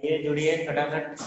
ये जुड़िए फटाफट।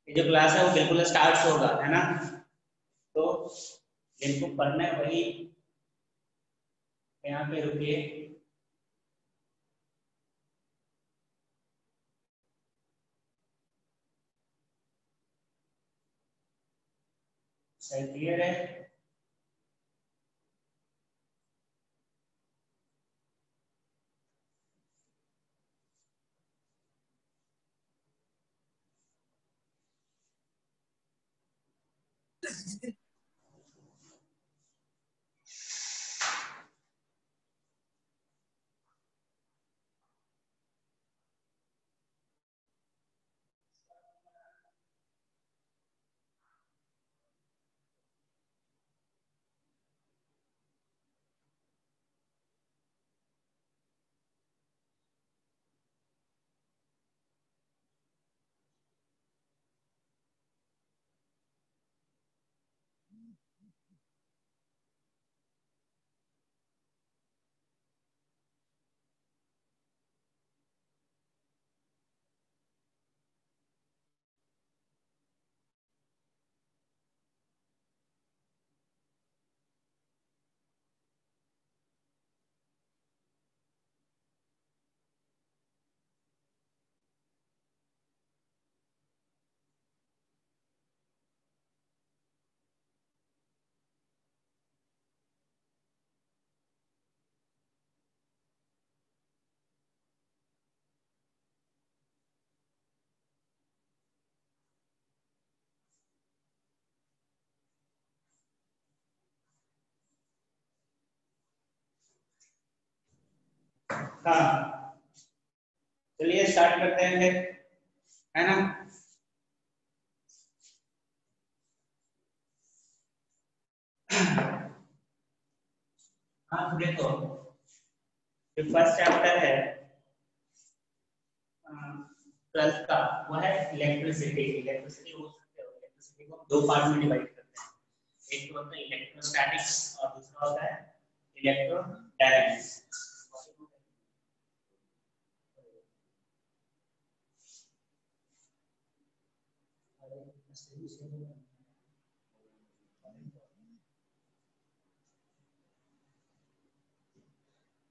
ये जो क्लास है वो बिल्कुल स्टार्ट होगा, है ना। तो जिनको पढ़ना है वही यहाँ पे रुकिए। सही क्लियर है। हाँ, चलिए स्टार्ट करते हैं फिर, है ना। हाँ तो देखो, जो फर्स्ट चैप्टर है ट्वेल्थ का, वो है इलेक्ट्रिसिटी। इलेक्ट्रिसिटी हो सकते हो, इलेक्ट्रिसिटी को दो पार्ट में डिवाइड करते हैं। एक तो होता है इलेक्ट्रोस्टैटिक्स और दूसरा होता है इलेक्ट्रोडायनेमिक्स।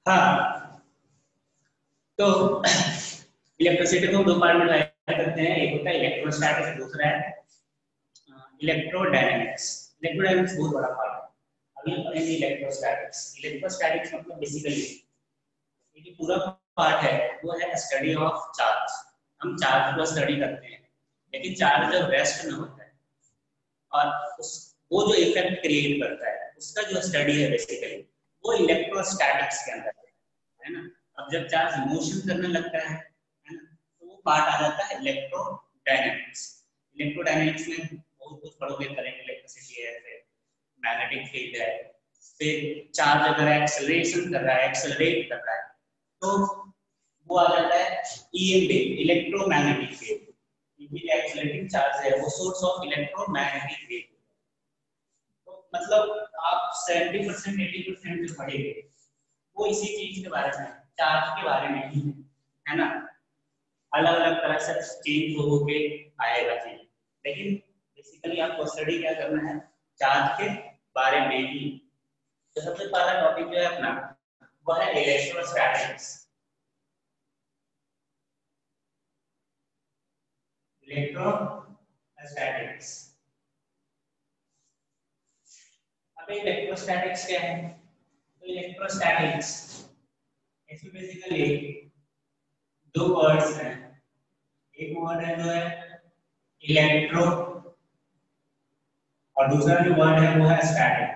हाँ, तो इलेक्ट्रिसिटी को दो पार्ट में डिवाइड करते हैं। एक होता है इलेक्ट्रोस्टैटिक्स, दूसरा है इलेक्ट्रोडायनेमिक्स। इलेक्ट्रोडायनेमिक्स बहुत बड़ा पार्ट है। अभी हम पढ़ेंगे इलेक्ट्रोस्टैटिक्स। इलेक्ट्रोस्टैटिक्स मतलब बेसिकली ये जो पूरा पार्ट है वो है स्टडी ऑफ चार्ज। हम चार्ज को स्टडी करते हैं, लेकिन चार्ज जब रेस्ट में होता है और उस वो जो इफेक्ट क्रिएट करता है उसका जो स्टडी है बेसिकली वो इलेक्ट्रोस्टैटिक्स के अंदर है ना। अब जब चार्ज मोशन करने लगता है ना, तो वो पार्ट आ जाता है इलेक्ट्रोडायनेमिक्स। इलेक्ट्रोडायनेमिक्स में बहुत कुछ पढ़ोगे, करंट, इलेक्ट्रिसिटी है, फिर मैग्नेटिक फील्ड है, फिर चार्ज अगर एक्सेलरेशन कर रहा है, एक्सेलरेट कर रहा है, तो वो आ जाता है ईएम वेव, इलेक्ट्रोमैग्नेटिक वेव। क्योंकि एक्सेलरेटिंग चार्ज है वो सोर्स ऑफ इलेक्ट्रोमैग्नेटिक वेव। तो मतलब आप 70% 80% जो पढ़ेंगे वो इसी चीज के बारे में, चार्ज के बारे में ही है ना। अलग अलग तरह से चेंज हो के आएगा चीज, लेकिन बेसिकली आपको स्टडी क्या करना है, चार्ज के बारे में ही। तो सबसे पहला टॉपिक जो है अपना वो है इलेक्ट्रोस्टैटिक्स। इलेक्ट्रोस्टैटिक्स। अब इलेक्ट्रोस्टैटिक्स क्या है? तो इलेक्ट्रोस्टैटिक्स इसमें बेसिकली दो वर्ड्स हैं। एक वर्ड है जो है इलेक्ट्रो, और दूसरा जो वर्ड है वो है स्टैटिक।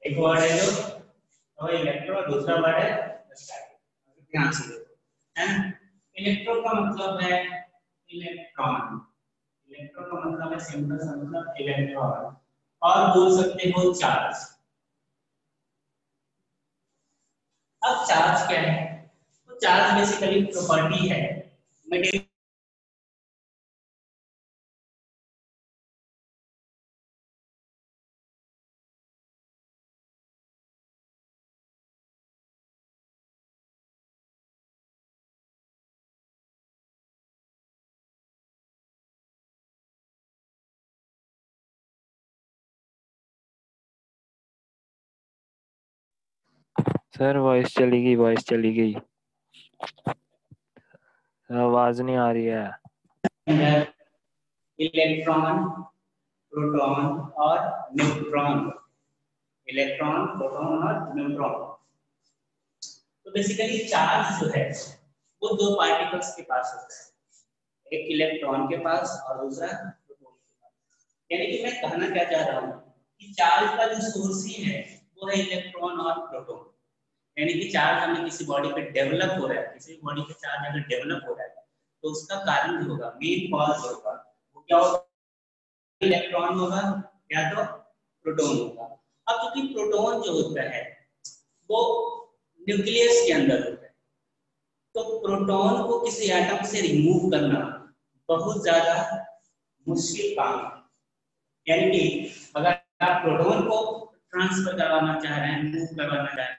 एक वर्ड है जो तो इलेक्ट्रो और दूसरा वर्ड है स्टैटिक। ध्यान से देखो, है ना। इलेक्ट्रो का मतलब है इलेक्ट्रॉन। इलेक्ट्रो का मतलब है सिंपल सा मतलब इलेक्ट्रॉन, और बोल सकते हो चार्ज। अब चार्ज क्या है? तो चार्ज बेसिकली प्रॉपर्टी है मटेरियल। सर वॉइस चली गई, वॉइस चली गई, आवाज नहीं आ रही है। इलेक्ट्रॉन, प्रोटॉन और न्यूट्रॉन। इलेक्ट्रॉन, प्रोटॉन और न्यूट्रॉन। तो बेसिकली चार्ज जो है वो दो पार्टिकल्स के पास होता है, एक इलेक्ट्रॉन के पास और दूसरा प्रोटॉन के पास। यानी कि मैं कहना क्या चाह रहा हूँ कि चार्ज का जो सोर्स ही है वो है इलेक्ट्रॉन और प्रोटॉन। यानी कि चार्ज हमें किसी बॉडी पे डेवलप हो रहा है, किसी बॉडी पे चार्ज अगर डेवलप हो रहा है तो उसका कारण जो होगा, मेन कॉज होगा, वो क्या होगा? इलेक्ट्रॉन होगा या तो प्रोटॉन होगा। अब क्योंकि प्रोटॉन जो होता है वो न्यूक्लियस के अंदर होता है, तो प्रोटॉन को किसी एटम से रिमूव करना बहुत ज्यादा मुश्किल काम है। यानी कि अगर आप प्रोटॉन को ट्रांसफर करवाना चाह रहे हैं, मूव करवाना चाह रहे हैं,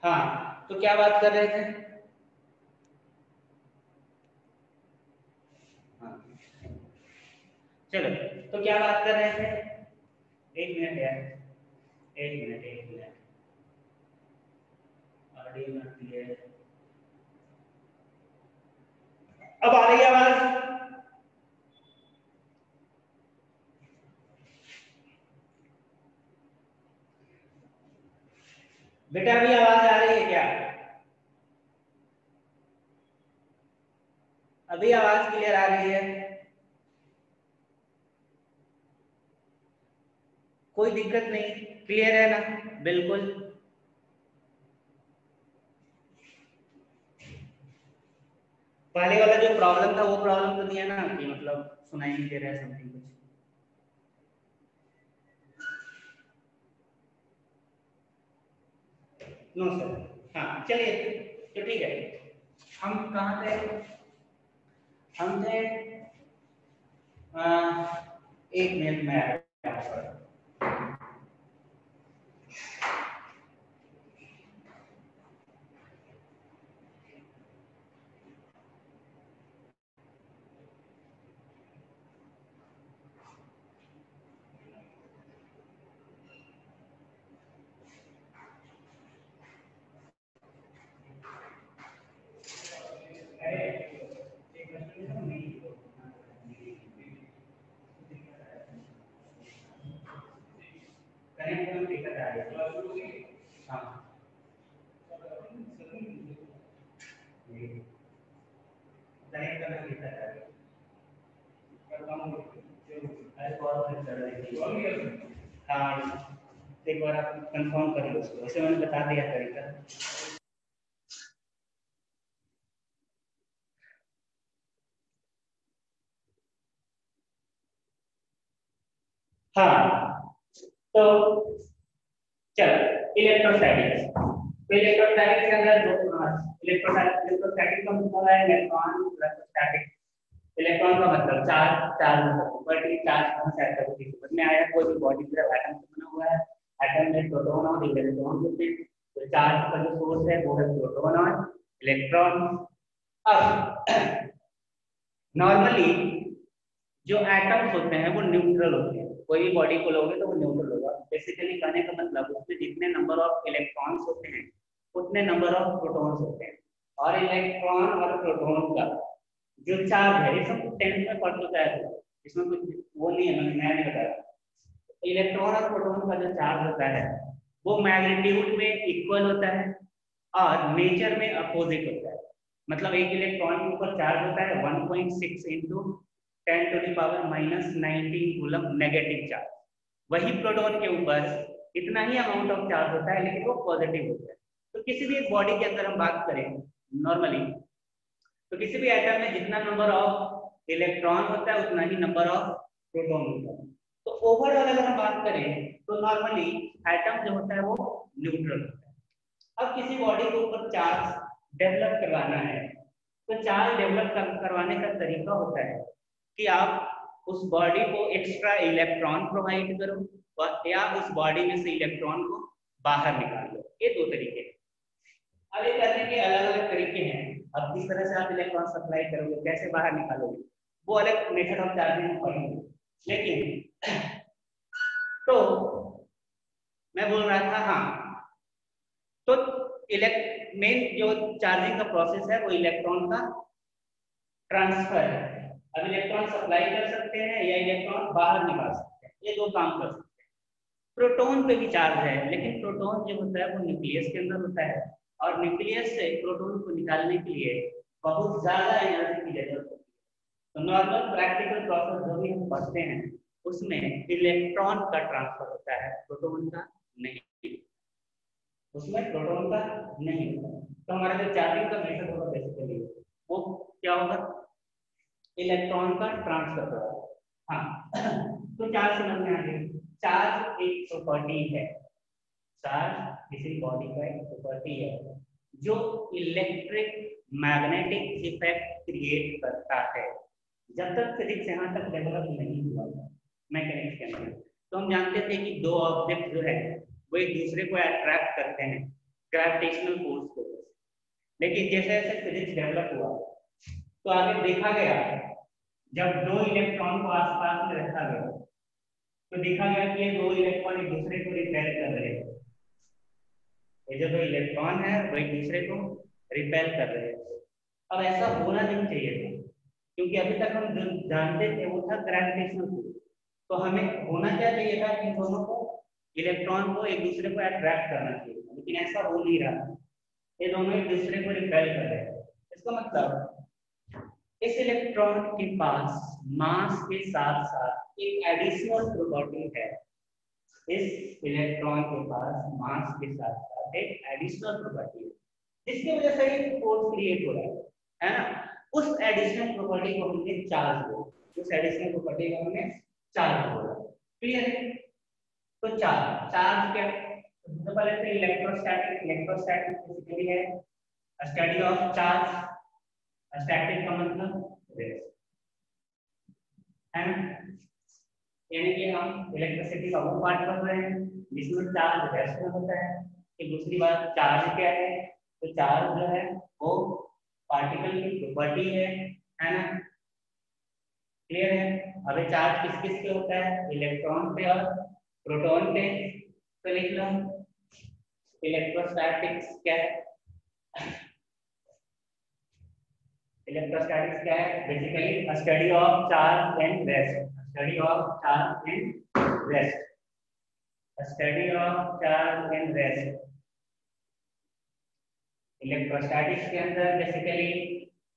हाँ, तो क्या बात कर रहे थे? हाँ, चलो, तो क्या बात कर रहे थे? एक मिनट यार, एक मिनट ऑडियो मत क्लियर। अब आ रही है आवाज? बेटा अभी आवाज आ रही है क्या? अभी आवाज क्लियर आ रही है? कोई दिक्कत नहीं, क्लियर है ना? बिल्कुल। पहले वाला जो प्रॉब्लम था वो प्रॉब्लम तो नहीं है ना, कि मतलब सुनाई नहीं दे रहा है समथिंग कुछ? No sir. हाँ चलिए, तो ठीक है, हम कहाँ थे? हम थे एक मिनट में आ रहा हूँ। हाँ, एक बार आप कंफर्म कर लो उसको, वैसे मैंने बता दिया तरीका। हाँ, तो चलो, इलेक्ट्रोस्टैटिक्स। तो इलेक्ट्रोस्टैटिक्स के अंदर दो इलेक्ट्रोस्टैटिक का मतलब है इलेक्ट्रॉन प्लस स्टैटिक। इलेक्ट्रॉन का मतलब चार्ज, चार्ज मतलब प्रॉपर्टी, चार्ज कहाँ से आता है समझ में आया? कोई भी बॉडी पूरा एटम से बना हुआ है, एटम में प्रोटॉन और इलेक्ट्रॉन होते हैं, तो चार्ज का जो सोर्स है वो है प्रोटॉन और इलेक्ट्रॉन। अब नॉर्मली जो एटम्स होते हैं वो न्यूट्रल होते हैं, कोई भी बॉडी को लोगे तो वो न्यूट्रल होगा। बेसिकली कहने का मतलब उसमें जितने नंबर ऑफ इलेक्ट्रॉन्स होते हैं उतने नंबर ऑफ प्रोटॉन्स होते हैं, और इलेक्ट्रॉन और प्रोटॉन का जो चार्ज है, ये सब 10th में पढ़ चुका है, इसमें कुछ वो नहीं है, मैं नहीं बता रहा। इलेक्ट्रॉन और प्रोटॉन का जो चार्ज होता है वो मैग्नीट्यूड में इक्वल होता है और नेचर में अपोजिट होता है। मतलब एक इलेक्ट्रॉन के ऊपर चार्ज होता है 1.6 इंटू 10⁻⁻19 कूलम नेगेटिव चार्ज। वही प्रोटॉन के ऊपर इतना ही अमाउंट ऑफ चार्ज होता है, लेकिन वो पॉजिटिव होता है। तो किसी भी एक बॉडी के अंदर हम बात करें नॉर्मली, तो किसी भी एटम में जितना नंबर ऑफ इलेक्ट्रॉन होता है उतना ही नंबर ऑफ प्रोटॉन होता है। तो ओवरऑल अगर हम बात करें तो नॉर्मली एटम जो होता है वो न्यूट्रल होता है। अब किसी बॉडी के ऊपर चार्ज डेवलप करवाना है, तो चार्ज डेवलप करवाने का तरीका होता है कि आप उस बॉडी को एक्स्ट्रा इलेक्ट्रॉन प्रोवाइड करो या उस बॉडी में से इलेक्ट्रॉन को बाहर निकाल लो। ये दो तरीके हैं। अब ये करने के अलग अलग तरीके हैं। अब किस तरह से आप इलेक्ट्रॉन सप्लाई करोगे, कैसे बाहर निकालोगे, वो अलग मेथड ऑफ चार्जिंग में पढ़ेंगे। लेकिन तो मैं बोल रहा था, हाँ, तो मेन जो चार्जिंग का प्रोसेस है वो इलेक्ट्रॉन का ट्रांसफर है। अब इलेक्ट्रॉन सप्लाई कर सकते हैं या इलेक्ट्रॉन बाहर निकाल सकते हैं, ये दो काम कर सकते हैं। प्रोटॉन पे भी चार्ज है, लेकिन प्रोटॉन जो होता है वो न्यूक्लियस के अंदर होता है, और न्यूक्लियस से प्रोटॉन को निकालने के लिए बहुत ज्यादा एनर्जी की जरूरत होती है। तो नॉर्मल प्रैक्टिकल प्रोसेस जो भी हम पढ़ते हैं उसमें इलेक्ट्रॉन का ट्रांसफर होता है, प्रोटॉन का नहीं, उसमें प्रोटॉन का नहीं होता। तो हमारा जो चार्जिंग का मेथड होगा बेसिकली वो क्या होगा, इलेक्ट्रॉन का ट्रांसफर होगा। हाँ तो चार्ज समझ में आ गई। चार्ज एक प्रॉपर्टी है, चार्ज किसी बॉडी का एक प्रॉपर्टी है जो इलेक्ट्रिक मैग्नेटिक इफेक्ट क्रिएट करता है। जब तक फिजिक्स यहाँ तक डेवलप नहीं हुआ मैकेनिक्स के अंदर, तो हम जानते थे कि दो ऑब्जेक्ट जो है वो एक दूसरे को अट्रैक्ट करते हैं, ग्रेविटेशनल फोर्स को। लेकिन जैसे जैसे फिजिक्स डेवलप हुआ तो आगे देखा गया जब दो इलेक्ट्रॉन को आसपास में रखा गया तो देखा गया कि ये दो इलेक्ट्रॉन एक दूसरे को रिपेल कर रहे हैं। ये जो दो इलेक्ट्रॉन है वो एक दूसरे को रिपेल कर रहे हैं। अब ऐसा होना नहीं चाहिए था, क्योंकि अभी तक हम जो जानते थे वो था ग्रेविटेशनल फोर्स। तो हमें होना क्या चाहिए था कि इन दोनों को, इलेक्ट्रॉन को एक दूसरे को अट्रैक्ट करना चाहिए, लेकिन ऐसा हो नहीं रहा। ये दोनों एक दूसरे को रिपेल कर रहे हैं। इसका मतलब इस इलेक्ट्रॉन के पास मास के साथ साथ एक एडिशनल प्रॉपर्टी है। इस इलेक्ट्रॉन के पास मास के साथ साथ एक एडिशनल प्रॉपर्टी है जिसकी वजह से एक फोर्स क्रिएट हो रहा है ना। उस एडिशनल प्रॉपर्टी को हमने चार्ज बोला। उस एडिशनल प्रॉपर्टी को हमने चार्ज बोला। क्लियर है? तो चार्ज चार्ज क्या है? सबसे पहले तो इलेक्ट्रोस्टैटिक। इलेक्ट्रोस्टैटिक बेसिकली है स्टडी ऑफ चार्ज। स्टैटिक का मतलब रेस्ट है ना, यानी कि हम इलेक्ट्रिसिटी का वो पार्ट पढ़ रहे हैं जिसमें चार्ज रेस्ट में होता है। फिर दूसरी बात चार्ज क्या है? तो चार्ज जो है वो पार्टिकल की प्रॉपर्टी है ना। क्लियर है? अब ये चार्ज किस किस पे होता है? इलेक्ट्रॉन पे और प्रोटॉन पे। तो लिख लो इलेक्ट्रोस्टैटिक्स क्या है? इलेक्ट्रोस्टैटिक्स क्या है? Basically study of charge and rest. Study of charge and rest. Study of charge and rest. Electrostatics के अंदर बेसिकली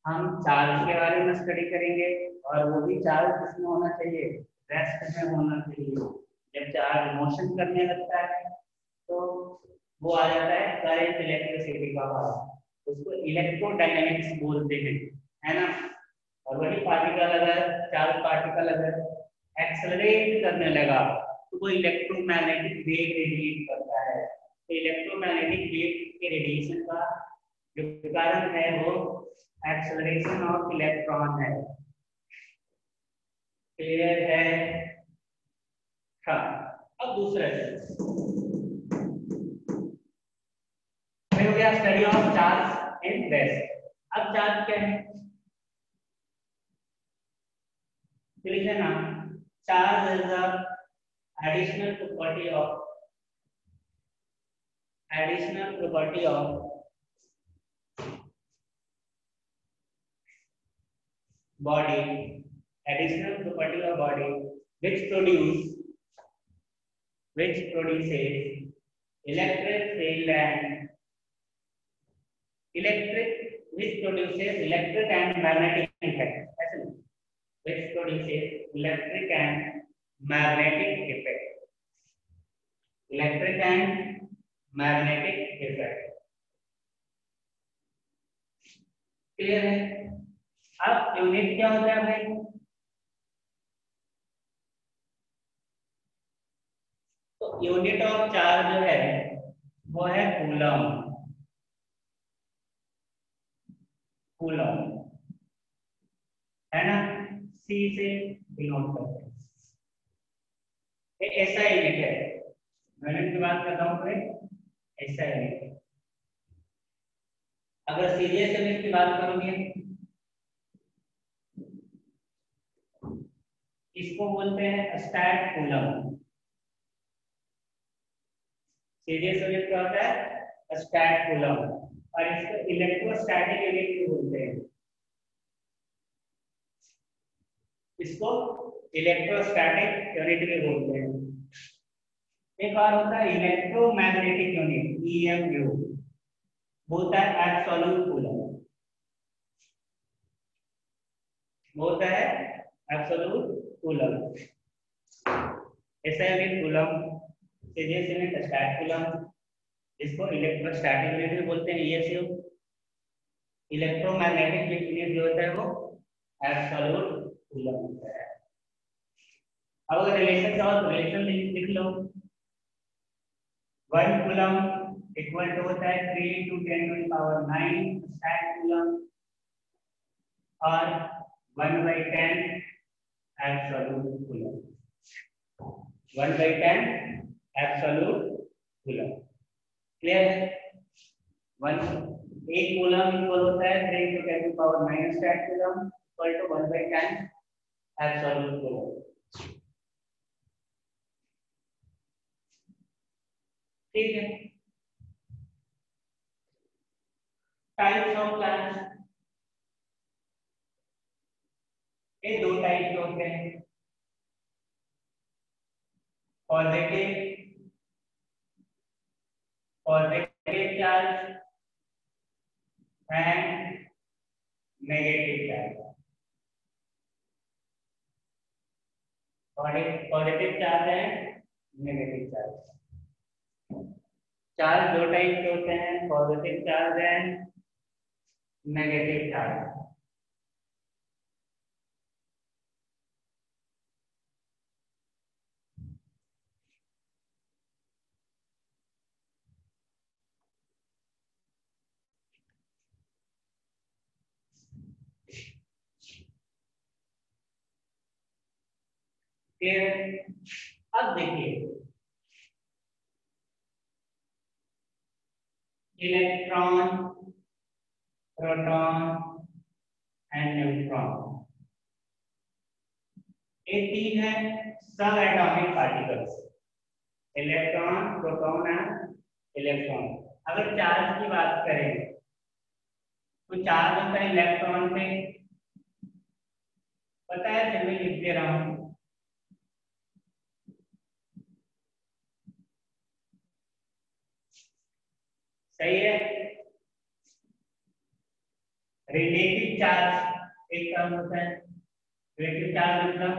हम चार्ज के बारे में स्टडी करेंगे, और वो भी चार्ज किसमें होना चाहिए? रेस्ट में होना चाहिए। जब चार्ज मोशन करने लगता है तो वो आ जाता है करंट, इलेक्ट्रिसिटी का भाग। उसको इलेक्ट्रोडायनेमिक्स बोलते हैं, है ना। और वही पार्टिकल अगर, चार्ज पार्टिकल अगर एक्सेलरेट करने लगा तो वो इलेक्ट्रोमैग्नेटिक वेव रेडिएट करता है। तो इलेक्ट्रोमैग्नेटिक वेव के रेडिएशन का जो कारण है वो एक्सेलरेशन ऑफ इलेक्ट्रॉन है। क्लियर है? हाँ। अब दूसरा हो गया study of charge and rest. अब चार्ज क्या है? लिखे ना, charge is the additional property of body, additional property of body which produces electric field and magnetic effect. Which produces electric and magnetic effect. Electric and magnetic effect. Clear है? अब unit क्या होता है भाई? तो यूनिट ऑफ चार्ज जो है वो है कूलम। कूलम है ना, सी से डिनोट करते हैं। ये ऐसा यूनिट है, यूनिट की बात करता हूँ तो ऐसा यूनिट है। अगर सीरियस यूनिट की बात करोगे इसको बोलते हैं स्टैट कूलम। सीरियस यूनिट क्या होता है? Stat coulomb. और इसको इलेक्ट्रोस्टैटिक यूनिट भी बोलते हैं। इसको इलेक्ट्रोस्टैटिक यूनिट भी बोलते हैं। एक और होता है इलेक्ट्रोमैग्नेटिक यूनिट, EMU, होता है एब्सोल्यूट कूलम। होता है एब्सोल्यूट कूलम। ऐसा unit coulomb, serious unit stat coulomb, इसको इलेक्ट्रोस्टैटिक यूनिट भी बोलते हैं, ESU। इलेक्ट्रोमैग्नेटिक यूनिट जो होता है वो एब्सोल्यूट कूलम होता है। अब अगर रिलेशन चाहो तो रिलेशन लिख लो। 1 कूलम इक्वल टू होता है 3 × 10⁹ स्टैट कूलम, और 1/10 absolute coulomb. 1/10 absolute coulomb. Clear है? वन एक कूलम इक्वल होता है 3 × 10⁻⁻10 coulomb equal to 1/10 absolute coulomb. ठीक है। टाइप्स ऑफ चार्ज, ये दो टाइप के होते हैं, positive charge and negative charge. Positive charge and negative charge. Charge दो टाइप के होते हैं, positive charge and negative charge. अब देखिए, इलेक्ट्रॉन, प्रोटॉन एंड न्यूट्रॉन, ये तीन है सब atomic particles, electron, proton and electron. अगर चार्ज की बात करें तो चार्ज होता है इलेक्ट्रॉन पे, पता है, जब मैं लिख दे रहा हूं, सही है। रिलेटिव चार्ज एक टर्म होता है, रिलेटिव चार्ज मतलब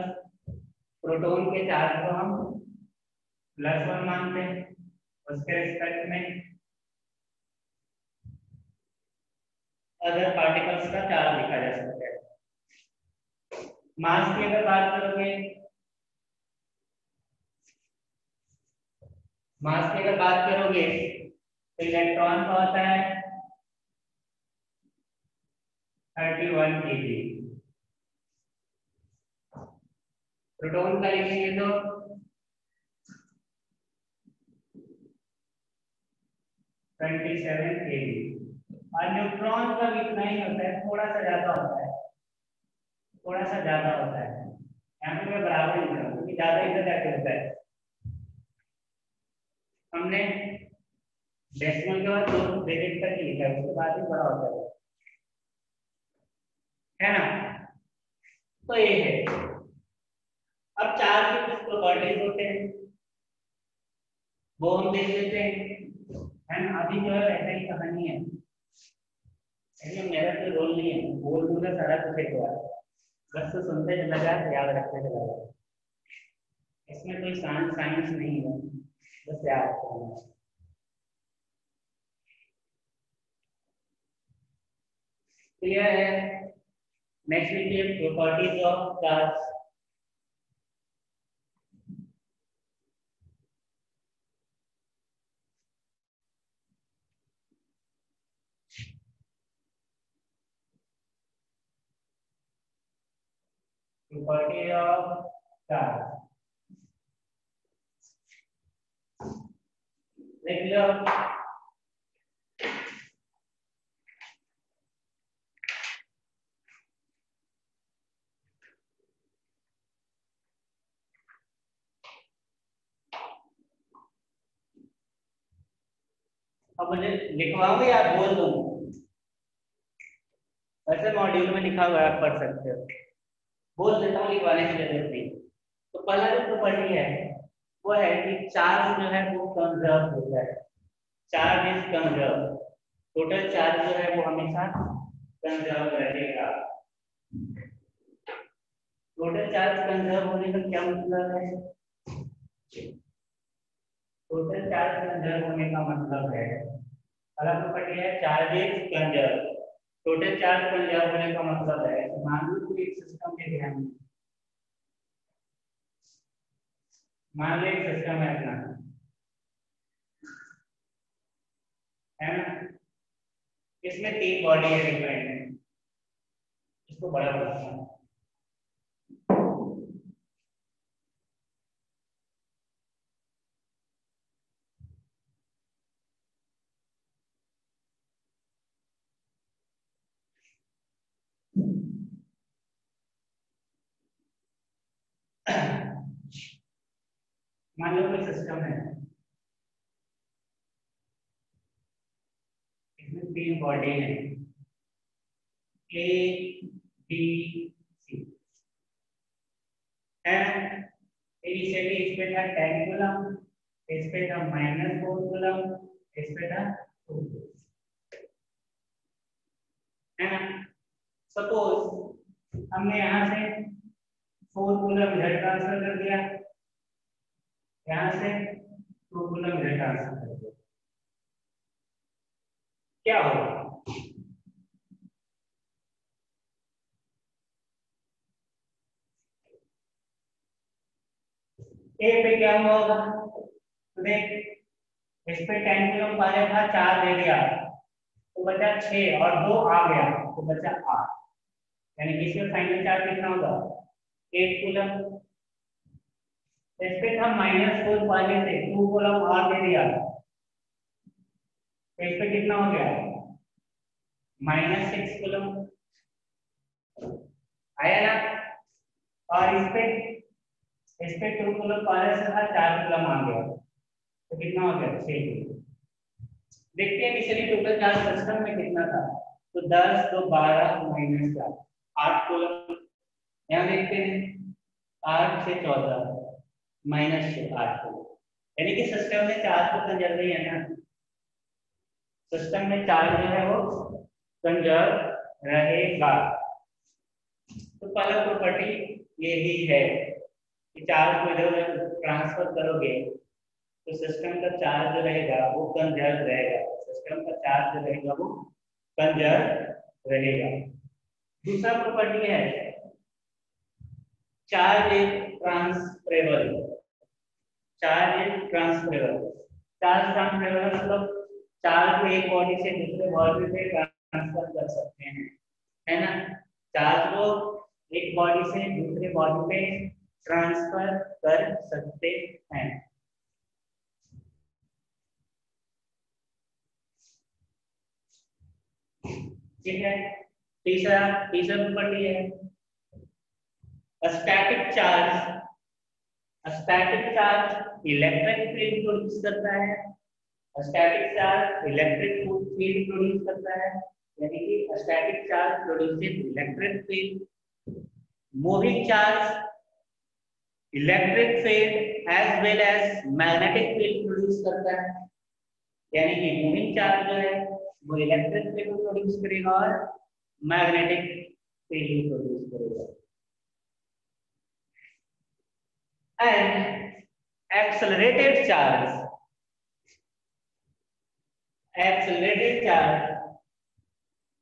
प्रोटॉन के चार्ज को हम +1 मानते हैं, उसके रिस्पेक्ट में अदर पार्टिकल्स का चार्ज लिखा जा सकता है। मास की अगर बात करोगे, मास की अगर बात करोगे तो इलेक्ट्रॉन का होता है 31 kg, प्रोटॉन का लिखेंगे तो 27 kg, और न्यूट्रॉन का भी इतना ही होता है, थोड़ा सा ज्यादा होता है, थोड़ा सा ज्यादा होता है। यहाँ पे मैं बराबर लिख रहा हूँ क्योंकि ज्यादा इधर जाके होता है। हमने डेसिमल के बाद 2 डिजिट तक ही लिखा है, उसके बाद ही बड़ा होता है ना। तो ये है। अब चार्ज के कुछ प्रॉपर्टीज होते हैं, वो हम देख लेते हैं ना। अभी जो है ऐसा ही कहानी है, मेरा कोई रोल नहीं है, बोल दूंगा सारा कुछ एक बार, बस तो सुनते चला जाए, याद रखते चला जाए, इसमें कोई साइंस नहीं है, बस याद रखना। क्लियर है। नेक्स्ट लिखिए properties of charge. Property of charge लिख लो। अब मुझे लिखवाऊंगा या बोल दूं? वैसे मॉड्यूल में लिखा हुआ है, आप पढ़ सकते हो, बोल देता हूँ, लिखवाने की जरूरत नहीं। तो पहला जो प्रॉपर्टी है वो है कि चार्ज जो है वो कंजर्व होता है, charge is conserve, total charge जो है वो हमेशा कंजर्व रहेगा। टोटल चार्ज कंजर्व होने का क्या मतलब है? टोटल चार्ज कंजर्व होने का मतलब है, अगला प्रॉपर्टी है charge is conserve, total charge conserve होने का मतलब है मान लो कोई एक सिस्टम के ध्यान में, मान लो एक सिस्टम है अपना, है ना, इसमें 3 बॉडी है डिफरेंट, इसको बड़ा बोलते हैं। मान लो कोई सिस्टम है, इसमें 3 बॉडी है, A B C, and initially इस पे था 10 कूलम, इस पे था -4 कूलम, इस पे था 2 कूलम, है ना। सपोज हमने यहाँ से 4 कूलम इधर ट्रांसफर कर दिया, यहाँ से 2 कूलम इधर ट्रांसफर कर दिया, क्या होगा? ए पे क्या हुआ होगा? तो देख, इस पे 10 कूलम पहले था, 4 दे दिया तो बचा 6 और 2 आ गया तो बचा 8, यानी कि इसका फाइनल चार्ज कितना होगा? 8 कूलम। इस पे था -4 पहले से, 2 कूलम और दे दिया तो इस पे कितना हो गया? -6 कूलम आया ना। और इस पे 2 कूलम पहले से था, 4 कूलम आ गया तो कितना हो गया? 6 कूलम। देखते हैं इनिशियली टोटल चार्ज सिस्टम में कितना था, तो 10 2 12 -4 8 कूलम। यहाँ देखते हैं 8 से 14 -6 8 कूलम, यानी कि सिस्टम में चार्ज तो कंजर्व ही है ना, सिस्टम में चार्ज जो है वो कंजर्व रहेगा। तो पहला प्रॉपर्टी यही है कि चार्ज को इधर उधर ट्रांसफर करोगे तो सिस्टम का चार्ज जो रहेगा वो कंजर्व रहेगा, सिस्टम का चार्ज जो रहेगा वो कंजर्व रहेगा। दूसरा प्रॉपर्टी है charge is transferable. Charge is transferable, charge transferable मतलब चार्ज को एक बॉडी से दूसरे बॉडी पे ट्रांसफर कर सकते हैं, है ना। चार्ज को एक बॉडी से दूसरे बॉडी पे ट्रांसफर कर सकते हैं। ठीक है। तीसरा प्रॉपर्टी है static charge. Static charge electric field produce करता है, static charge electric field produce करता है, यानी कि static charge produces electric field. Moving charge electric field as well as magnetic field produce करता है, यानी कि मूविंग चार्ज जो है वो इलेक्ट्रिक फील्ड प्रोड्यूस करेगा और मैग्नेटिक फील्ड प्रोड्यूस करेगा। And accelerated charge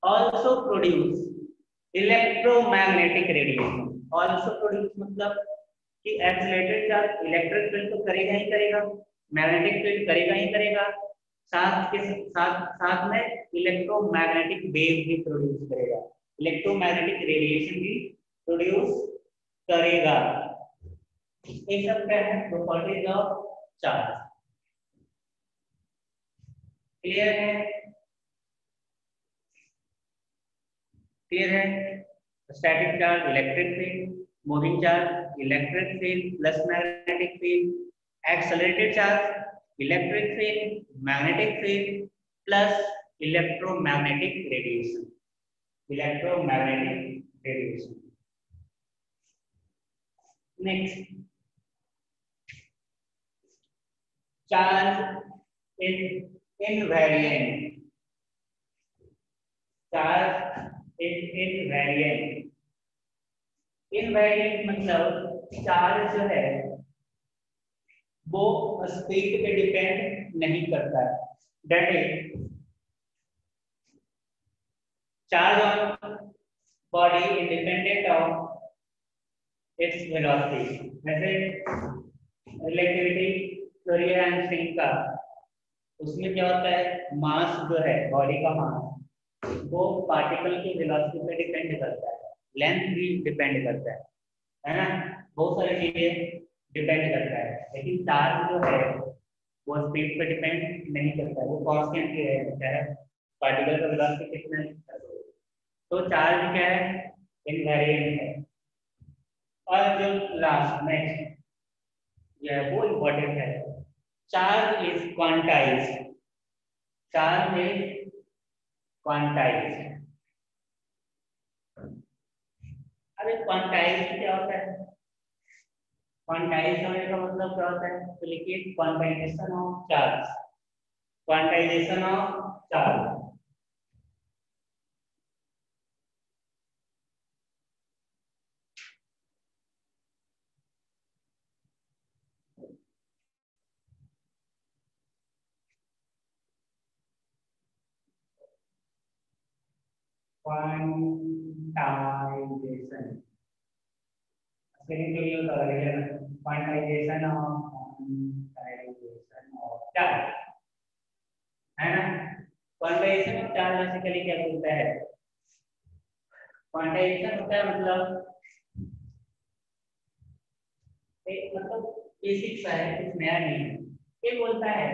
also produce electromagnetic radiation। also produce मतलब कि एक्सेलरेटेड चार्ज इलेक्ट्रिक फील्ड तो करेगा ही करेगा, मैग्नेटिक फील्ड करेगा ही करेगा, साथ में इलेक्ट्रोमैग्नेटिक वेव भी प्रोड्यूस करेगा, इलेक्ट्रोमैग्नेटिक रेडिएशन भी प्रोड्यूस करेगा। ये सब क्या है? Properties of charge. क्लियर है? Static charge electric field, moving charge electric field plus magnetic field, accelerated charge electric field magnetic field plus electromagnetic radiation, next charge is invariant. Charge is invariant. Invariant मतलब charge जो है वो speed पे depend नहीं करता है, that is charge on body independent of its velocity. जैसे relativity theory है आइंस्टाइन का, उसमें क्या होता है, मास जो है बॉडी का मास वो पार्टिकल की वेलोसिटी पे डिपेंड करता है, लेंथ भी डिपेंड करता है ना, बहुत सारी चीजें डिपेंड करता है, लेकिन चार्ज जो है वो स्पीड पे डिपेंड नहीं करता है, वो कांस्टेंट ही रहता है, पार्टिकल का वेलोसिटी कितना है तो चार्ज क्या है, इनवेरिएंट है। और जो लास्ट नेक्स्ट ये वो इम्पोर्टेंट है, charge is quantized, charge is quantized. अरे क्वांटाइज्ड क्या होता है, क्वांटाइज्ड होने का मतलब क्या होता है, तो लिखिए quantization of charge, quantization of charge. Quantization spelling जो ये होता है क्वांटाइजेशन ऑफ चार्ज, है ना। क्वांटाइजेशन ऑफ चार्ज बेसिकली क्या बोलता है, क्वांटाइजेशन होता है मतलब बेसिक सा है, कुछ नया नहीं है। ये बोलता है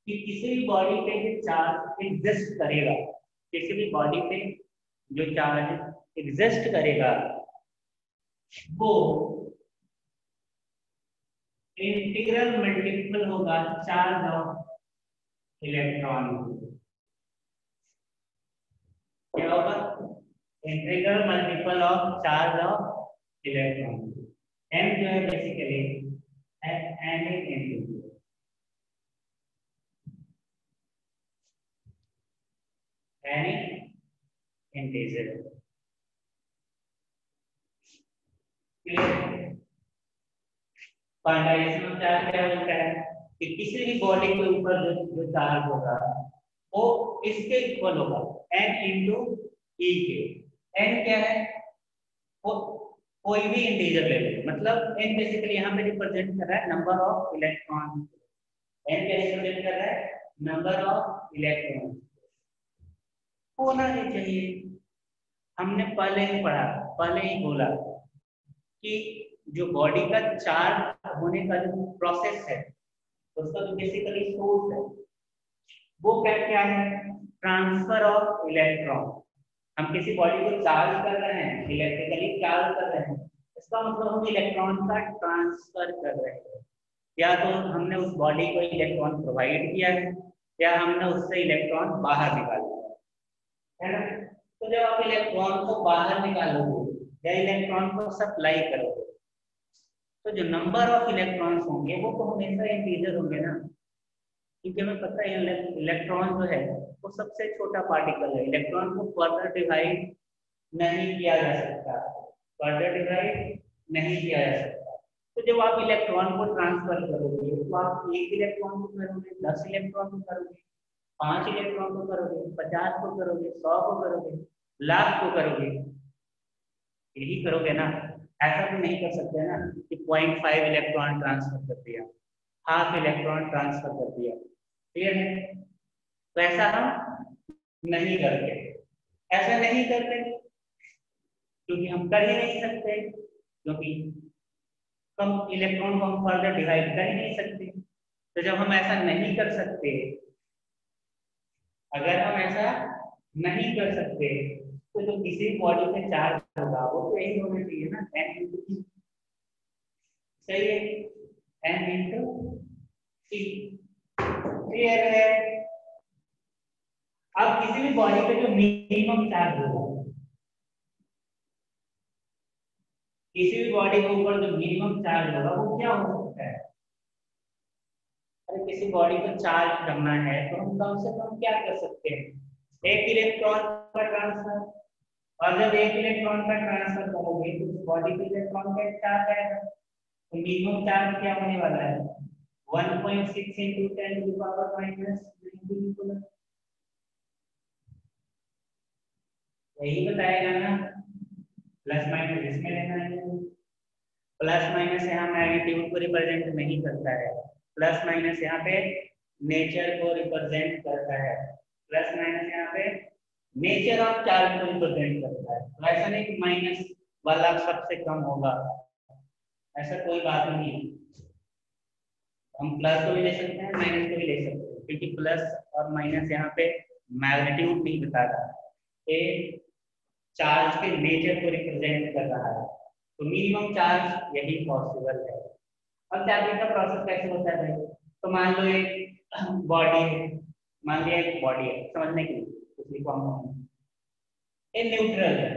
कि किसी भी बॉडी पे जो चार्ज एग्जिस्ट करेगा, किसी भी बॉडी पे जो चार्ज एग्जिस्ट करेगा वो इंटीग्रल मल्टीपल होगा चार्ज ऑफ इलेक्ट्रॉन। क्या होगा, integral multiple of charge of electron. M जो है basically an integer. Quantization of charge क्या बोलता है कि किसी भी बॉडी के ऊपर जो चार्ज होगा वो इसके इक्वल होगा n इंटू ई के। n क्या है, वो कोई भी इंटीजर ले लो, मतलब n बेसिकली यहाँ पे रिप्रेजेंट कर रहा है नंबर ऑफ इलेक्ट्रॉन। n क्या रिप्रेजेंट कर रहा है, नंबर ऑफ इलेक्ट्रॉन। होना ही चाहिए, हमने पहले ही पढ़ा, पहले ही बोला कि जो बॉडी का चार्ज होने का जो प्रोसेस है उसका जो बेसिकली सोर्स है वो क्या क्या है, ट्रांसफर ऑफ इलेक्ट्रॉन। हम किसी बॉडी को चार्ज कर रहे हैं, इलेक्ट्रिकली चार्ज कर रहे हैं, इसका मतलब हम इलेक्ट्रॉन का ट्रांसफर कर रहे हैं। या तो हमने उस बॉडी को इलेक्ट्रॉन प्रोवाइड किया है या हमने उससे इलेक्ट्रॉन बाहर निकाल दिया है ना। तो जब आप इलेक्ट्रॉन को बाहर निकालोगे या इलेक्ट्रॉन को सप्लाई करोगे तो जो नंबर ऑफ इलेक्ट्रॉन्स होंगे वो तो हमेशा इंटीजर होंगे ना, क्योंकि हमें पता है इलेक्ट्रॉन जो है वो सबसे छोटा पार्टिकल है। इलेक्ट्रॉन को फर्दर डिवाइड नहीं किया जा सकता, फर्दर डिवाइड नहीं किया जा सकता। तो जब आप इलेक्ट्रॉन को ट्रांसफर करोगे तो आप 1 इलेक्ट्रॉन को करोगे, 10 इलेक्ट्रॉन को करोगे, 5 इलेक्ट्रॉन को करोगे, 50 को करोगे, 100 को करोगे, लाख को करोगे, यही करोगे ना। ऐसा तो नहीं कर सकते ना कि 0.5 इलेक्ट्रॉन ट्रांसफर कर दिया, हाफ इलेक्ट्रॉन ट्रांसफर कर दिया, क्लियर है। तो ऐसा हम नहीं करते, ऐसा नहीं करते क्योंकि हम कर ही नहीं सकते, क्योंकि कम इलेक्ट्रॉन को हम फर्दर डिवाइड कर ही नहीं सकते। तो जब हम ऐसा नहीं कर सकते, अगर हम ऐसा नहीं कर सकते तो जो किसी बॉडी पे चार्ज होगा वो तो यही होना चाहिए ना, n इंटू ई। सही है, n इंटू ई, क्लियर है। अब किसी भी बॉडी पे जो मिनिमम चार्ज होगा, किसी भी बॉडी के ऊपर जो मिनिमम चार्ज होगा वो क्या हो सकता है। अरे किसी बॉडी को चार्ज करना है तो हम कम से कम क्या कर सकते हैं, 1 इलेक्ट्रॉन का ट्रांसफर। और जब 1 इलेक्ट्रॉन का ट्रांसफर करोगे तो उस बॉडी पे इलेक्ट्रॉन का चार्ज आएगा, तो मिनिमम चार्ज क्या होने वाला है, 1.6 into 10 to the power minus 19। यही बताएगा ना, प्लस माइनस इसमें लेना है। प्लस माइनस यहाँ मैग्नीट्यूड को रिप्रेजेंट नहीं करता है, प्लस माइनस यहाँ पे नेचर को रिप्रेजेंट करता है, प्लस माइनस यहाँ पे नेचर ऑफ चार्ज को रिप्रेजेंट करता है। तो ऐसा नहीं कि माइनस वाला सबसे कम होगा, ऐसा कोई बात नहीं है। हम प्लस को भी ले सकते हैं, माइनस को भी ले सकते हैं, क्योंकि प्लस और माइनस यहाँ पे मैग्नीट्यूड नहीं बता रहा, ये चार्ज के नेचर को रिप्रेजेंट कर रहा है, तो मिनिमम चार्ज यही पॉसिबल है। अब चार्जिंग का प्रोसेस कैसे होता है भाई? तो मान लो एक बॉडी है, मान लिया एक बॉडी है, समझने के लिए कुछ लिखो हम, ये न्यूट्रल है,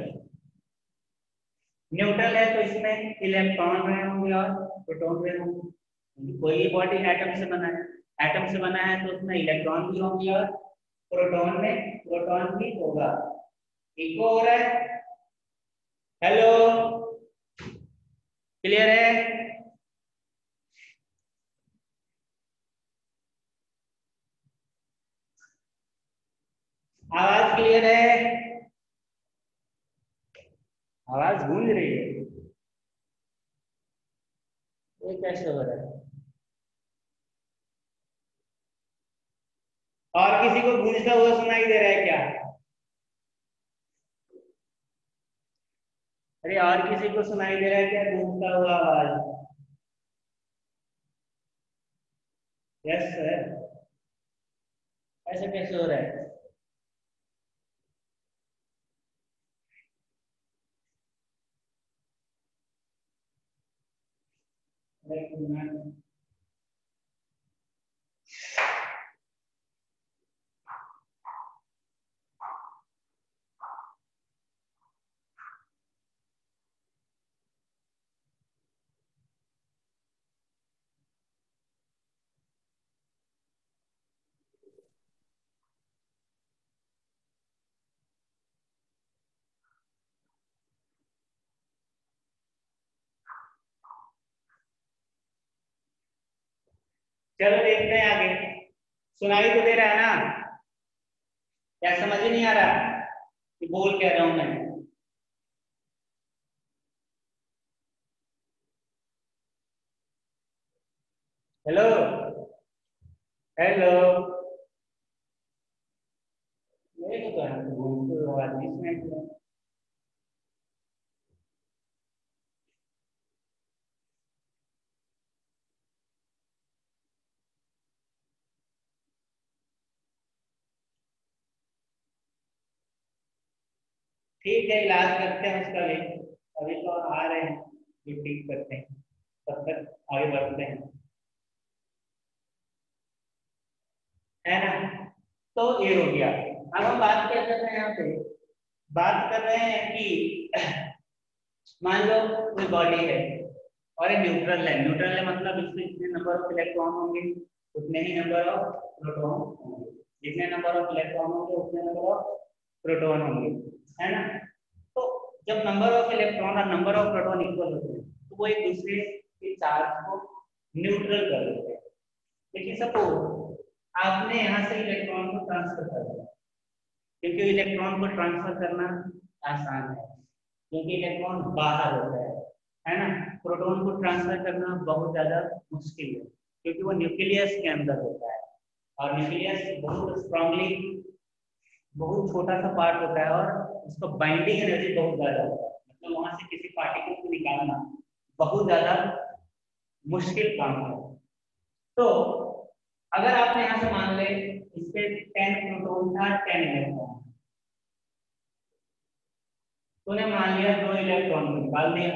न्यूट्रल है तो इसमें इलेक्ट्रॉन रहे होंगे और प्रोटॉन रहे होंगे। कोई भी बॉडी एटम से बना है, एटम से बना है तो उसमें इलेक्ट्रॉन भी होंगे और प्रोटॉन में प्रोटॉन भी होगा। इको हो रहा है? हेलो, क्लियर है? आवाज क्लियर है? आवाज गूंज रही है, ये कैसे हो रहा है? और किसी को गूंजता हुआ सुनाई दे रहा है क्या? अरे और किसी को सुनाई दे रहा है क्या गूंजता हुआ आवाज? Yes sir. ऐसा कैसे हो रहा है? चलो देखते हैं आगे। सुनाई तो दे रहा है ना? क्या समझ ही नहीं आ रहा कि बोल क्या रहा हूं मैं? हेलो, हेलो, मेरे को तो बोलते हो आवाज नहीं सुनाई दे रहा। ठीक है, इलाज करते हैं उसका भी, अभी तो आ रहे हैं जो ठीक करते हैं, तब तक आगे बढ़ते हैं, है ना? तो ये हो गया। अब हम बात क्या कर रहे हैं यहाँ पे? बात कर रहे हैं कि मान लो कोई बॉडी है और ये न्यूट्रल है। न्यूट्रल है मतलब इसमें जितने नंबर ऑफ इलेक्ट्रॉन होंगे उतने ही नंबर ऑफ प्रोटॉन होंगे, जितने नंबर ऑफ इलेक्ट्रॉन होंगे उतने नंबर ऑफ प्रोटॉन होंगे, है ना? तो जब नंबर ऑफ इलेक्ट्रॉन और नंबर ऑफ प्रोटॉन इक्वल होते हैं तो वो एक दूसरे के चार्ज को न्यूट्रल कर देते हैं। लेकिन सपोज आपने यहाँ से इलेक्ट्रॉन को ट्रांसफर कर दिया, क्योंकि इलेक्ट्रॉन को ट्रांसफर करना आसान है, क्योंकि इलेक्ट्रॉन बाहर होता है ना? प्रोटॉन को ट्रांसफर करना बहुत ज्यादा मुश्किल है, क्योंकि वो न्यूक्लियस के अंदर होता है और न्यूक्लियस बहुत स्ट्रांगली, बहुत छोटा सा पार्ट होता है और उसका बाइंडिंग एनर्जी बहुत ज्यादा होता है, मतलब वहां से किसी पार्टिकल को निकालना बहुत ज्यादा मुश्किल काम है। तो अगर आपने यहाँ से मान ले इसके 10 प्रोटॉन था 10 इलेक्ट्रॉन, तूने मान लिया 2 इलेक्ट्रॉन को निकाल दिया,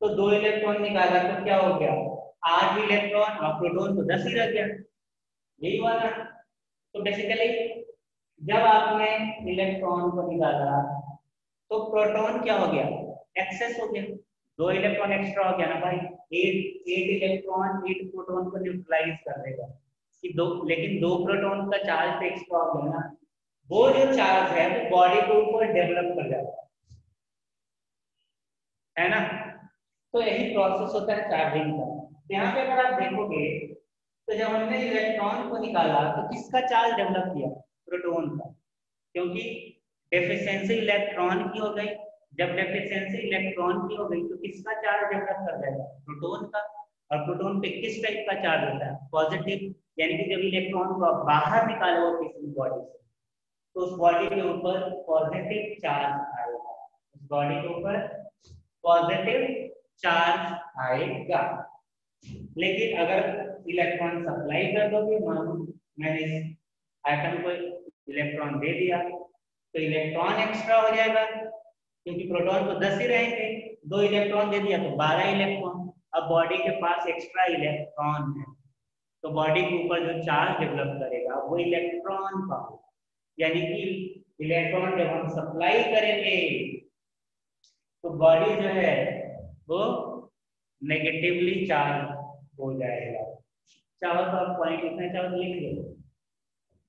तो 2 इलेक्ट्रॉन निकाला तो क्या हो गया? 8 इलेक्ट्रॉन और प्रोटॉन तो 10 ही रह गया, यही हुआ ना? तो बेसिकली जब आपने इलेक्ट्रॉन को निकाला तो प्रोटॉन क्या हो गया? एक्सेस हो गया, 2 इलेक्ट्रॉन एक्स्ट्रा हो गया ना भाई। 8 इलेक्ट्रॉन 8 प्रोटॉन को न्यूट्रलाइज कर देगा कि दो, लेकिन 2 प्रोटॉन का चार्ज एक्स्ट्रा हो गया ना, वो जो चार्ज है वो बॉडी के ऊपर डेवलप कर जाता है ना? तो यही प्रोसेस होता है चार्जिंग का। यहाँ पे अगर आप देखोगे तो जब हमने इलेक्ट्रॉन को निकाला तो किसका चार्ज डेवलप किया? प्रोटॉन का, क्योंकि डेफिशिएंसी इलेक्ट्रॉन की हो गई। जब डेफिशिएंसी इलेक्ट्रॉन की हो गई तो किसका चार्ज डेवलप कर जाएगा? प्रोटॉन का। और प्रोटॉन पे किस टाइप का चार्ज होता है? पॉजिटिव, यानी कि जब इलेक्ट्रॉन को आप बाहर निकालो किसी बॉडी से तो उस बॉडी के ऊपर पॉजिटिव चार्ज आएगा, उस बॉडी के ऊपर पॉजिटिव चार्ज आएगा। लेकिन अगर इलेक्ट्रॉन सप्लाई कर दोगे, मान लो मैंने इस एटम को इलेक्ट्रॉन दे दिया तो इलेक्ट्रॉन एक्स्ट्रा हो जाएगा, क्योंकि प्रोटॉन तो 10 ही रहेंगे, 2 इलेक्ट्रॉन दे दिया तो 12 इलेक्ट्रॉन। अब बॉडी के पास एक्स्ट्रा इलेक्ट्रॉन है, तो बॉडी के ऊपर जो चार्ज डेवलप करेगा वो इलेक्ट्रॉन का, यानी कि इलेक्ट्रॉन जब हम सप्लाई करेंगे तो बॉडी जो है वो नेगेटिवली चार्ज हो जाएगा। चाहो तो आप पॉइंट लिखना चाहो तो लिख लो।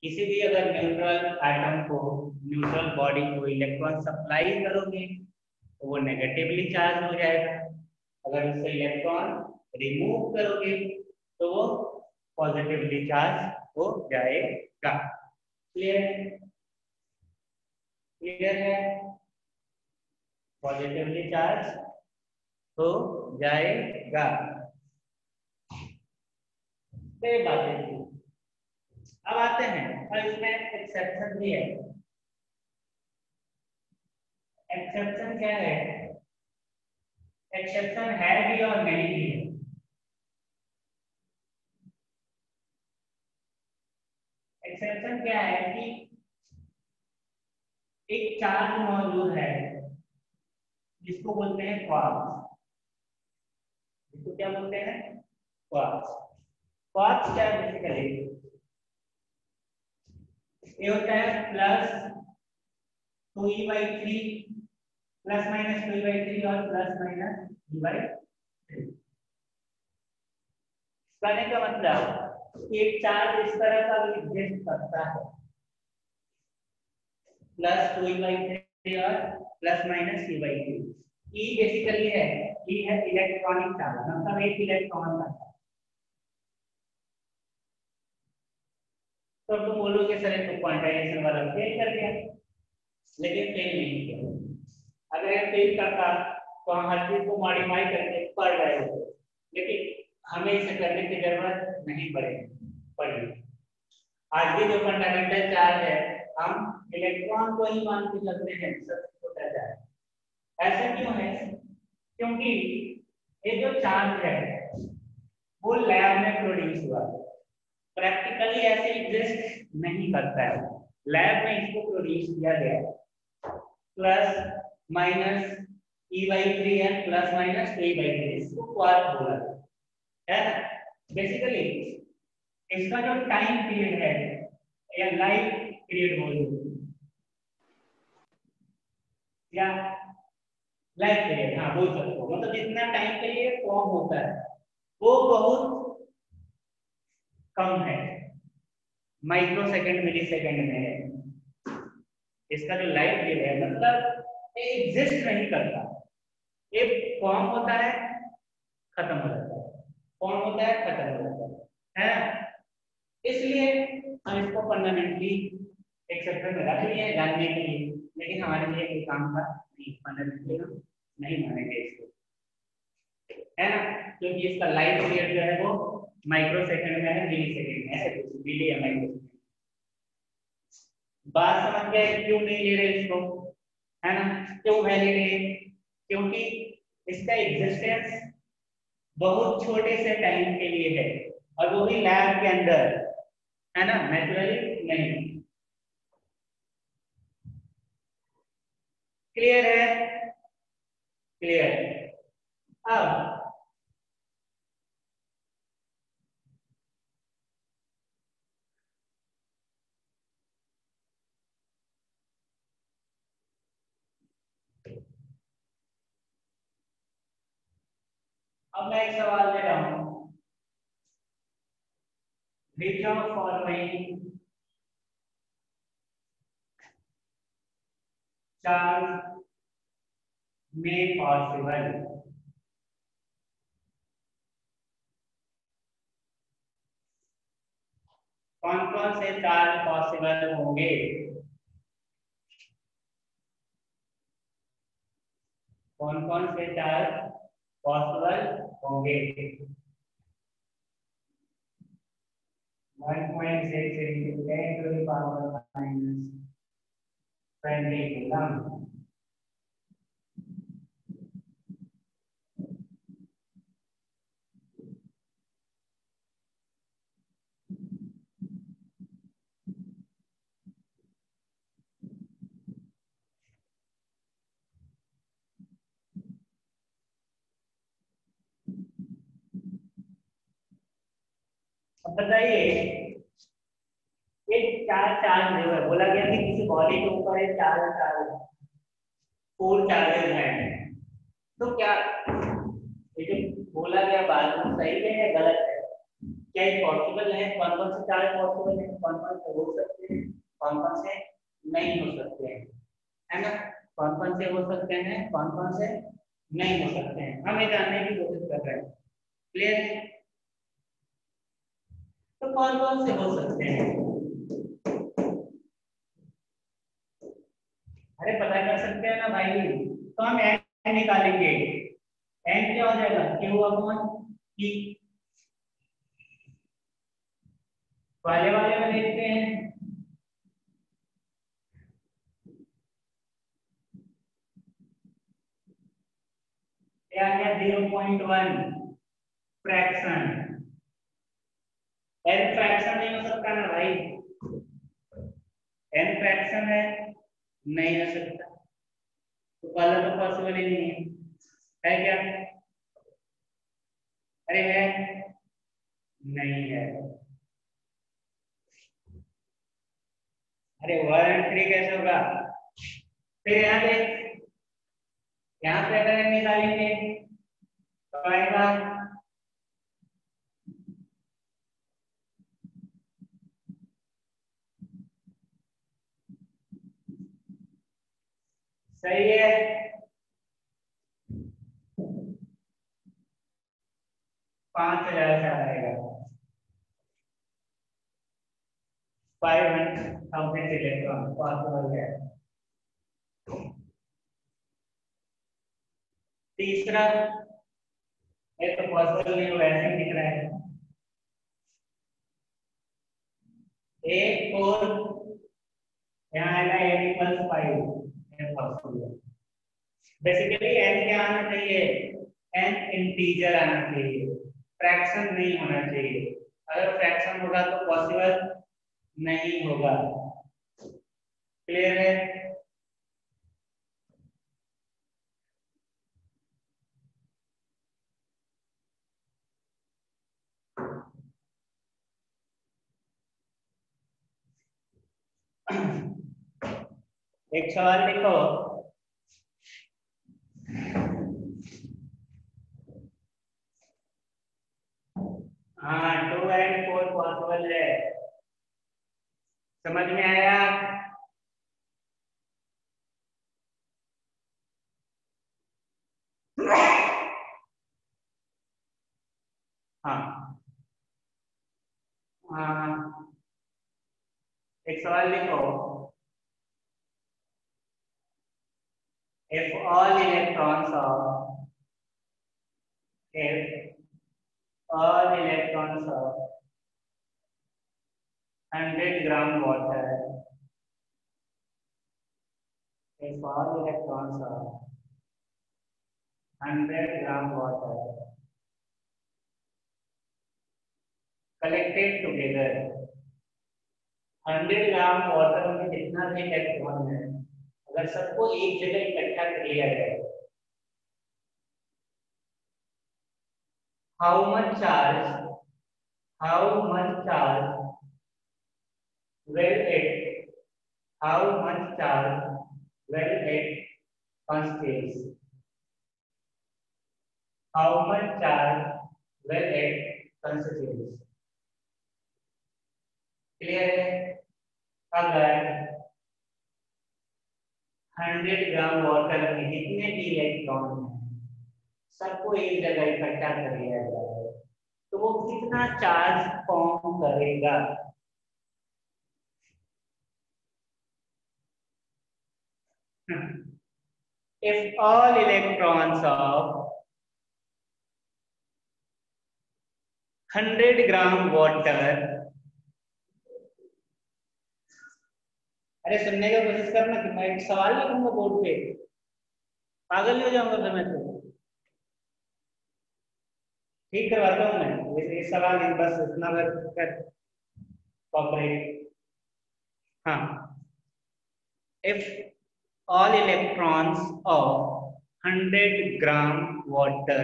किसी भी अगर न्यूट्रल एटम को, न्यूट्रल बॉडी को इलेक्ट्रॉन सप्लाई करोगे तो वो नेगेटिवली चार्ज हो जाएगा, अगर उससे इलेक्ट्रॉन रिमूव करोगे तो वो पॉजिटिवली चार्ज हो जाएगा। क्लियर है? क्लियर है? पॉजिटिवली चार्ज हो जाएगा। ये बातें थी। अब आते हैं, और इसमें एक्सेप्शन भी है। एक्सेप्शन क्या है? एक्सेप्शन है भी और नहीं भी है। एक्सेप्शन क्या है कि एक चार्ज मौजूद है जिसको बोलते हैं क्वार्क्स। इसको क्या बोलते हैं? क्वार्क्स। क्वार्क्स क्या है? बेसिकली ये होता है plus 2e/3, plus minus 2e/3 और प्लस माइनस e/3। कहने का मतलब एक चार्ज इस तरह का भी एग्जिस्ट करता है, प्लस 2e/3 और प्लस माइनस e/3। ई बेसिकली है, ई है इलेक्ट्रॉनिक चार्ज, मतलब एक इलेक्ट्रॉन का। तो तुम बोलोगे सर तो क्वांटाइजेशन वाला फेल कर गया, लेकिन फेल नहीं किया। अगर ये फेल करता तो हम हर चीज को मॉडिफाई करके पढ़ रहे होते, लेकिन हमें इसे करने की जरूरत नहीं पड़ी। आज भी जो फंडामेंटल चार्ज है हम इलेक्ट्रॉन को ही मान के चलते हैं सबसे छोटा चार्ज। ऐसा क्यों है? क्योंकि ये जो चार्ज है वो लैब में प्रोड्यूस हुआ है, प्रैक्टिकली ऐसे एग्जिस्ट नहीं करता है। लैब में इसको प्रोड्यूस किया गया है, प्लस माइनस e/3 है, प्लस माइनस 2e/3, इसको क्वार्क बोला है ना। बेसिकली इसका जो टाइम पीरियड है या लाइफ पीरियड बोल या लाइफ पीरियड, हाँ बोल सकते हो, मतलब जितना टाइम के लिए फॉर्म होता है वो बहुत कम है, माइक्रो सेकंड मिली सेकंड में है। इसका जो लाइफ पीरियड है मतलब ये एग्जिस्ट नहीं करता, ये फॉर्म होता है खत्म हो जाता है, फॉर्म होता है खत्म हो जाता है। इसलिए हम इसको फंडामेंटली एक सेक्टर में रख लिए जानने के लिए, लेकिन हमारे लिए कोई काम का नहीं, फंडामेंटली हम नहीं मानेंगे इसको, है ना, क्योंकि इसका लाइफ पीरियड जो है वो माइक्रो सेकंड में है, मिली सेकंड में है, मिली या माइक्रो सेकंड। बात समझ गए क्यों नहीं ले रहे इसको, है ना, क्यों वैलिड है? क्योंकि इसका एग्जिस्टेंस बहुत छोटे से टाइम के लिए है, और वो भी लैब के अंदर, है ना, नेचुरली नहीं। क्लियर है? क्लियर है। अब मैं एक सवाल ले रहा हूं, which of following charge may possible? कौन कौन से चार्ज पॉसिबल होंगे? कौन कौन से चार्ज पॉसिबल होंगे? 1.6 into 10 to the power minus 20 coulomb. अब बताइए, एक चार्ज जो है, बोला गया कि किसी बॉडी के ऊपर एक चार्ज 4 चार्जेस हैं, तो क्या ये जो बोला गया बात वो सही है या गलत है? क्या ये पॉसिबल है? कौन कौन से चार्ज पॉसिबल है, कौन कौन से हो सकते हैं, कौन कौन से नहीं हो सकते हैं, है ना? कौन कौन से हो सकते हैं, कौन कौन से नहीं हो सकते हैं, हम ये जानने की कोशिश कर रहे हैं। क्लियर है? तो कौन कौन से हो सकते हैं? अरे पता कर सकते हैं ना भाई, तो हम एन निकालेंगे। एन क्या हो जाएगा? Q upon P. वाले में देखते हैं, क्या है 0.1 फ्रैक्शन। एन फ्रैक्शन नहीं हो सकता ना भाई, एन फ्रैक्शन है, नहीं हो सकता, तो पहला तो पॉसिबल ही नहीं है क्या? अरे है, नहीं है। अरे 1 और 3 कैसे होगा? फिर यहाँ पे, यहाँ पे अगर एन निकालेंगे तो आएगा सही है, 5000 से आएगा, 500,000 इलेक्ट्रॉन पॉसिबल है। तीसरा, ये तो पॉसिबल नहीं, वैसे ही दिख रहा है, एक और यहाँ आएगा n = 5 बेसिकली n क्या आना चाहिए? n इंटीजर आना चाहिए, फ्रैक्शन नहीं होना चाहिए। अगर फ्रैक्शन होगा तो पॉसिबल नहीं होगा। क्लियर है? एक सवाल लिखो, हाँ 2 और 4 पॉसिबल है, समझ में आया? हाँ हाँ, एक सवाल लिखो, if all electrons of 100 gram water, if all electrons of 100 gram water collected together, 100 gram water में जितना भी इलेक्ट्रॉन है, अगर सबको एक जगह इकट्ठा कर लिया जाए, how much charge will it constitute? How much charge will it constitute? Clear है? अगर 100 ग्राम वाटर में जितने भी इलेक्ट्रॉन हैं सबको एक जगह इकट्ठा कर लिया जाए तो वो कितना चार्ज फॉर्म करेगा? If all electrons of 100 gram water, अरे सुनने का कोशिश करना कि मैं एक सवाल लिखूंगा बोर्ड पे, पागल हो जाऊंगा फिर मैं तो। ठीक करवाता हूँ मैं ये सवाल, बस इतना कर कॉपरेट। हाँ, if all electrons of 100 gram water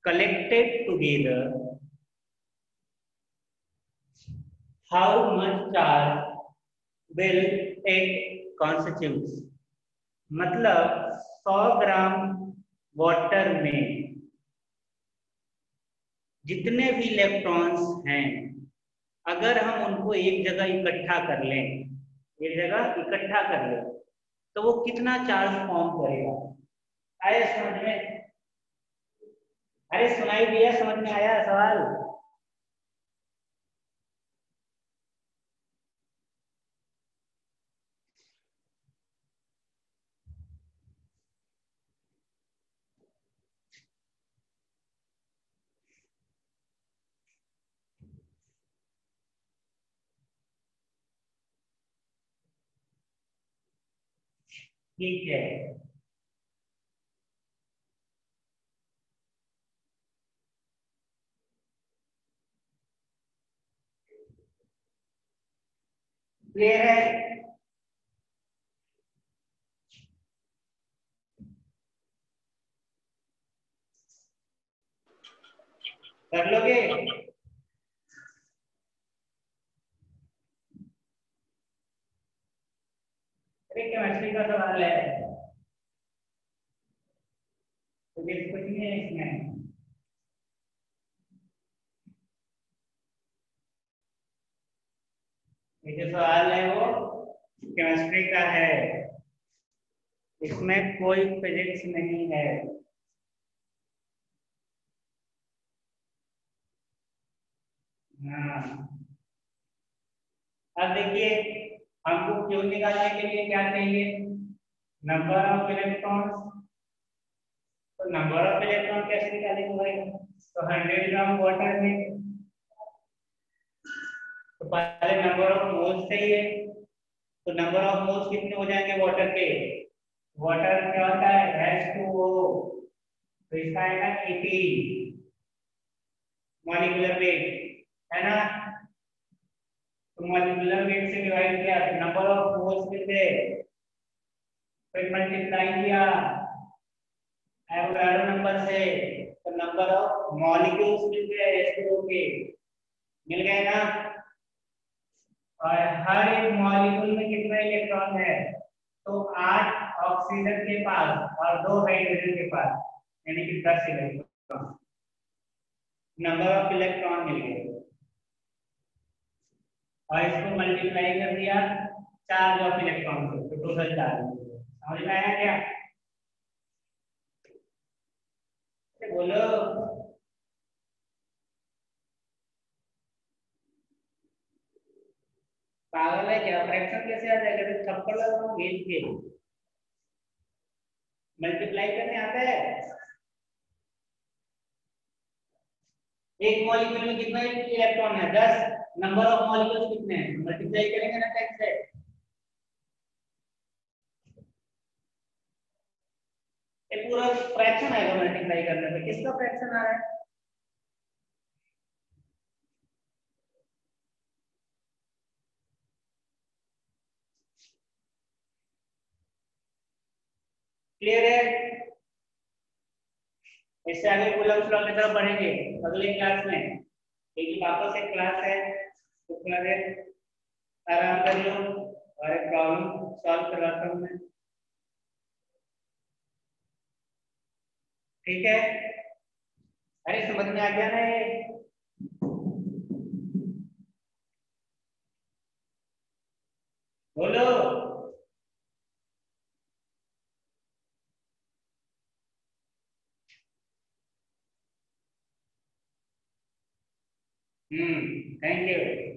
collected together how much charge will it constitute, मतलब 100 ग्राम वाटर में जितने भी इलेक्ट्रॉन्स हैं, अगर हम उनको एक जगह इकट्ठा कर लें, एक जगह इकट्ठा कर लें, तो वो कितना चार्ज फॉर्म करेगा? आया समझ में? अरे सुनाई दिया, समझ में आया सवाल? ठीक है, क्लियर है? कर लोगे? अरे केमिस्ट्री का सवाल है, तो कुछ नहीं है इसमें। ये जो सवाल है वो केमिस्ट्री का है, इसमें कोई फिजिक्स नहीं है। हाँ, अब देखिए, हमको क्यू निकालने के लिए क्या चाहिए? Number of electrons. तो नंबर ऑफ इलेक्ट्रॉन कैसे निकालेंगे भाई? तो 100 ग्राम वाटर में, तो पहले नंबर ऑफ मोल्स चाहिए। तो नंबर ऑफ मोल्स कितने हो जाएंगे वाटर के? वाटर क्या होता है? H2O, तो इसका आएगा 18 मॉलिक्यूलर वेट, है ना? तो मॉलिक्यूलर वेट से डिवाइड किया, नंबर ऑफ मोल्स मिलते, फिर मल्टीप्लाई किया एवोगाड्रो नंबर से, तो नंबर ऑफ मॉलिक्यूल्स मिल गए H2O के, मिल गए ना? और हर एक मॉलिक्यूल में कितना इलेक्ट्रॉन है? तो 8 ऑक्सीजन के पास और 2 हाइड्रोजन के पास, यानी कि 10 इलेक्ट्रॉन, नंबर ऑफ इलेक्ट्रॉन मिल गए। और इसको मल्टीप्लाई कर दिया चार्ज ऑफ इलेक्ट्रॉन से, तो टोटल चार्ज मिल गया। समझ में आया क्या? बोलो। पागल है क्या? फ्रैक्शन कैसे आ जाएगा? तो थप्पड़ लगाओ गेंद के, मल्टीप्लाई करने आता है। एक मॉलिक्यूल में कितना इलेक्ट्रॉन है? 10। नंबर ऑफ मॉलिक्यूल्स कितने हैं? मल्टीप्लाई करेंगे ना 10 से। ये पूरा फ्रैक्शन आएगा मल्टीप्लाई करने पे। किसका फ्रैक्शन आ रहा है? क्लियर है? इससे आगे कूलम्स लॉ की तरफ बढ़ेंगे अगले क्लास में, लेकिन वापस एक क्लास है, तो थोड़ा देर आराम कर लो और एक प्रॉब्लम सॉल्व करवाता हूँ मैं। ठीक है? अरे समझ में आ गया ना ये? बोलो। Thank you.